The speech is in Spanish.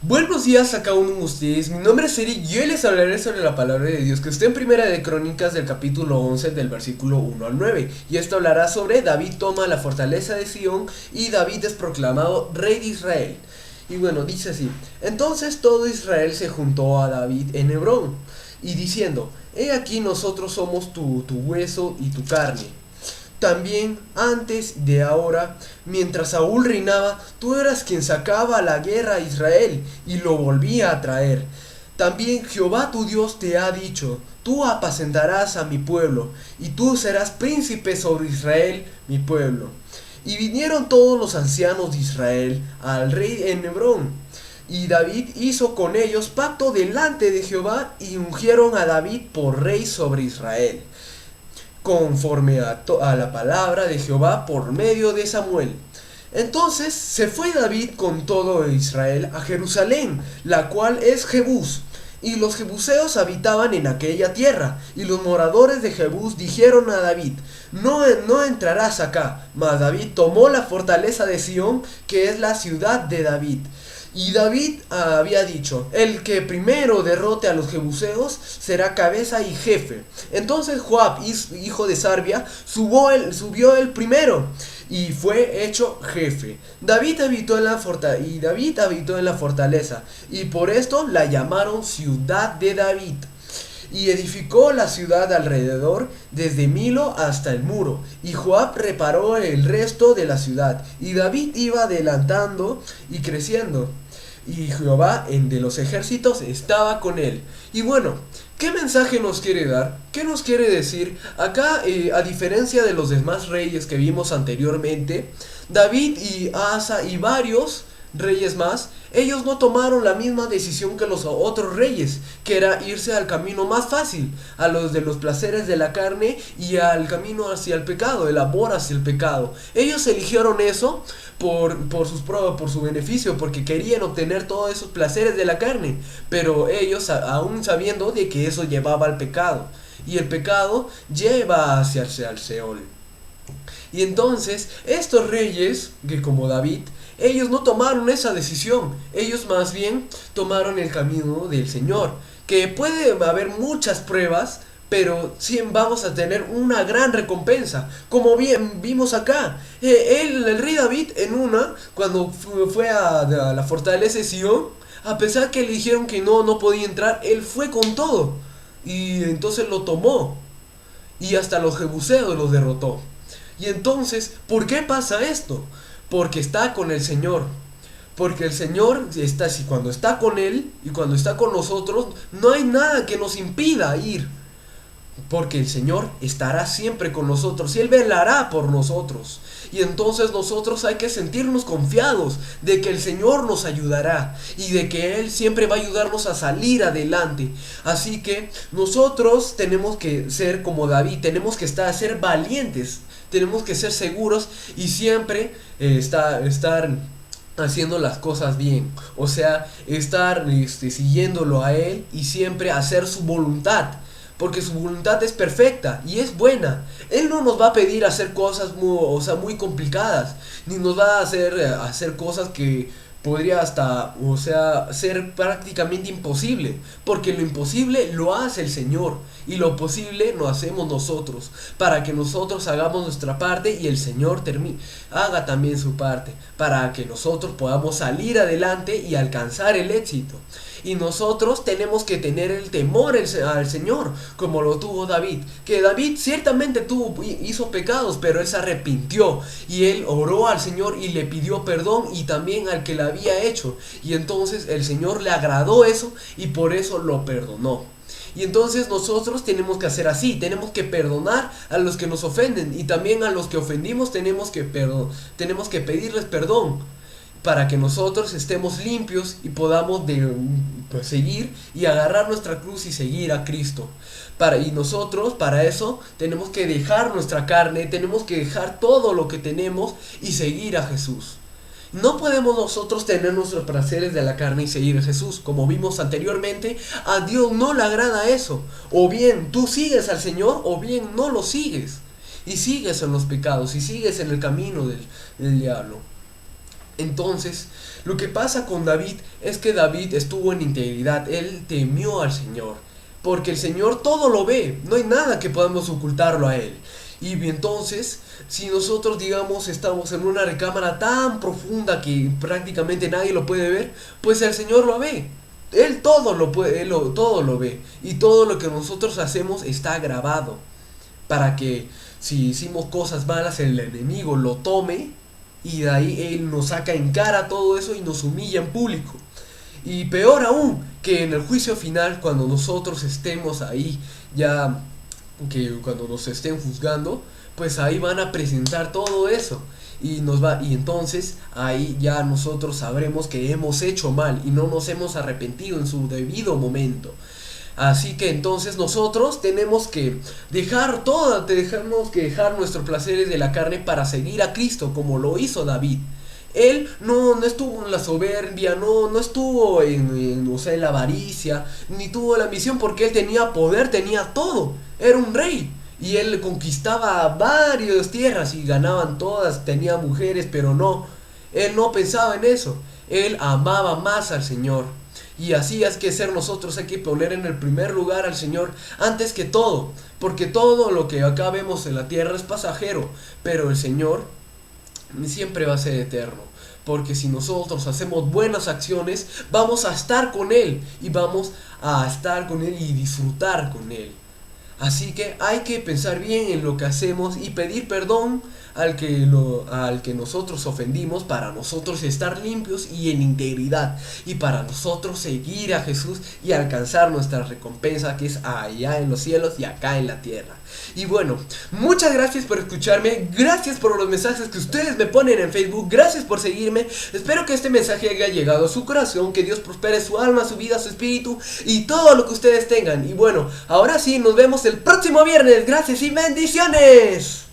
Buenos días a cada uno de ustedes, mi nombre es Eric y hoy les hablaré sobre la palabra de Dios que está en Primera de Crónicas del capítulo 11 del versículo 1 al 9. Y esto hablará sobre David toma la fortaleza de Sión y David es proclamado rey de Israel. Y bueno, dice así: entonces todo Israel se juntó a David en Hebrón y diciendo: he aquí nosotros somos tu hueso y tu carne. También antes de ahora, mientras Saúl reinaba, tú eras quien sacaba a la guerra a Israel y lo volvía a traer. También Jehová tu Dios te ha dicho: tú apacentarás a mi pueblo, y tú serás príncipe sobre Israel, mi pueblo. Y vinieron todos los ancianos de Israel al rey en Hebrón. Y David hizo con ellos pacto delante de Jehová y ungieron a David por rey sobre Israel conforme a la palabra de Jehová por medio de Samuel. Entonces se fue David con todo Israel a Jerusalén, la cual es Jebús. Y los jebuseos habitaban en aquella tierra. Y los moradores de Jebús dijeron a David: no entrarás acá. Mas David tomó la fortaleza de Sión, que es la ciudad de David. Y David había dicho: el que primero derrote a los jebuseos será cabeza y jefe. Entonces Joab, hijo de Sarbia, subió el primero y fue hecho jefe. David habitó en la fortaleza, y por esto la llamaron ciudad de David. Y edificó la ciudad alrededor, desde Milo hasta el muro. Y Joab reparó el resto de la ciudad. Y David iba adelantando y creciendo. Y Jehová de los ejércitos estaba con él. Y bueno, ¿qué mensaje nos quiere dar? ¿Qué nos quiere decir? Acá, a diferencia de los demás reyes que vimos anteriormente, David y Asa y varios reyes más, ellos no tomaron la misma decisión que los otros reyes, que era irse al camino más fácil, a los de los placeres de la carne y al camino hacia el pecado, el amor hacia el pecado. Ellos eligieron eso por su beneficio, porque querían obtener todos esos placeres de la carne, pero ellos aún sabiendo de que eso llevaba al pecado, y el pecado lleva hacia el Seol. Y entonces estos reyes, que como David, ellos no tomaron esa decisión, ellos más bien tomaron el camino del Señor, que puede haber muchas pruebas, pero sí vamos a tener una gran recompensa, como bien vimos acá. El rey David cuando fue a la fortaleza de Sion, a pesar que le dijeron que no podía entrar, él fue con todo, y entonces lo tomó, y hasta los jebuseos los derrotó. Y entonces, ¿por qué pasa esto? Porque está con el Señor. Porque el Señor está así, cuando está con Él y cuando está con nosotros, no hay nada que nos impida ir. Porque el Señor estará siempre con nosotros y Él velará por nosotros. Y entonces nosotros hay que sentirnos confiados de que el Señor nos ayudará y de que Él siempre va a ayudarnos a salir adelante. Así que nosotros tenemos que ser como David, tenemos que ser valientes, tenemos que ser seguros y siempre estar haciendo las cosas bien. O sea, estar siguiéndolo a Él y siempre hacer su voluntad, porque su voluntad es perfecta y es buena. Él no nos va a pedir hacer cosas muy complicadas, ni nos va a hacer cosas que podría ser prácticamente imposible, porque lo imposible lo hace el Señor y lo posible lo hacemos nosotros, para que nosotros hagamos nuestra parte y el Señor haga también su parte, para que nosotros podamos salir adelante y alcanzar el éxito. Y nosotros tenemos que tener el temor al Señor, como lo tuvo David. Que David ciertamente hizo pecados, pero él se arrepintió. Y él oró al Señor y le pidió perdón, y también al que le había hecho. Y entonces el Señor le agradó eso y por eso lo perdonó. Y entonces nosotros tenemos que hacer así, tenemos que perdonar a los que nos ofenden. Y también a los que ofendimos tenemos que pedirles perdón, para que nosotros estemos limpios y podamos seguir y agarrar nuestra cruz y seguir a Cristo. Y nosotros para eso tenemos que dejar nuestra carne, tenemos que dejar todo lo que tenemos y seguir a Jesús. No podemos nosotros tener nuestros placeres de la carne y seguir a Jesús. Como vimos anteriormente, a Dios no le agrada eso. O bien tú sigues al Señor o bien no lo sigues. Y sigues en los pecados y sigues en el camino del diablo. Entonces, lo que pasa con David es que David estuvo en integridad, él temió al Señor, porque el Señor todo lo ve, no hay nada que podamos ocultarlo a él. Y entonces, si nosotros digamos estamos en una recámara tan profunda que prácticamente nadie lo puede ver, pues el Señor lo ve. Él todo lo puede, todo lo ve. Y todo lo que nosotros hacemos está grabado. Para que si hicimos cosas malas el enemigo lo tome y de ahí él nos saca en cara todo eso y nos humilla en público. Y peor aún, que en el juicio final, cuando nosotros estemos ahí, ya que cuando nos estén juzgando, pues ahí van a presentar todo eso. Y entonces ahí ya nosotros sabremos que hemos hecho mal y no nos hemos arrepentido en su debido momento. Así que entonces nosotros tenemos que tenemos que dejar nuestros placeres de la carne para seguir a Cristo como lo hizo David. Él no estuvo en la soberbia, no estuvo o sea, en la avaricia, ni tuvo la ambición porque él tenía poder, tenía todo. Era un rey y él conquistaba varias tierras y ganaban todas, tenía mujeres, pero no, él no pensaba en eso. Él amaba más al Señor. Y así es que ser nosotros, hay que poner en el primer lugar al Señor antes que todo, porque todo lo que acá vemos en la tierra es pasajero, pero el Señor siempre va a ser eterno, porque si nosotros hacemos buenas acciones, vamos a estar con Él, y vamos a estar con Él y disfrutar con Él. Así que hay que pensar bien en lo que hacemos y pedir perdón al que nosotros ofendimos, para nosotros estar limpios y en integridad, y para nosotros seguir a Jesús y alcanzar nuestra recompensa, que es allá en los cielos y acá en la tierra. Y bueno, muchas gracias por escucharme, gracias por los mensajes que ustedes me ponen en Facebook, gracias por seguirme. Espero que este mensaje haya llegado a su corazón, que Dios prospere su alma, su vida, su espíritu y todo lo que ustedes tengan. Y bueno, ahora sí, nos vemos el próximo viernes. Gracias y bendiciones.